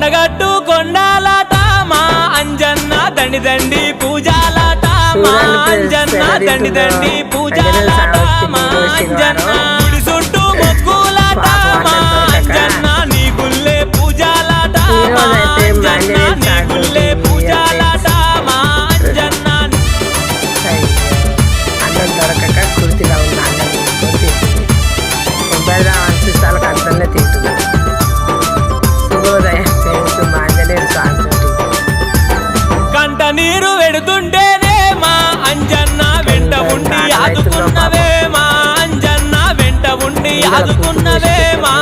కొండగట్టు కొండాలట మా అంజన్న దండి దండి పూజాలట మా అంజన్న దండి దండి పూజాలట మా అంజన్న గుడి చుట్టూ మొక్కులాట మా అంజన్న నీ గుల్లే పూజాలట మా అంజన్న నీ గుల్లే పూజాలట మా అంజన్న అన్నం దొరకక కుర్తిగా ఉన్న అన్నం చూసాలకు అంతనే తింటున్నాను. శుభోదయం ఫ్రెండ్స్, మా ఆంజనేయుడు స్వామి కంట నీరు వెడుతుంటేనే మా అంజన్న వెంట ఉండి ఆదుకున్నవే మా అంజన్న వెంట ఉండి ఆదుకున్నవే మా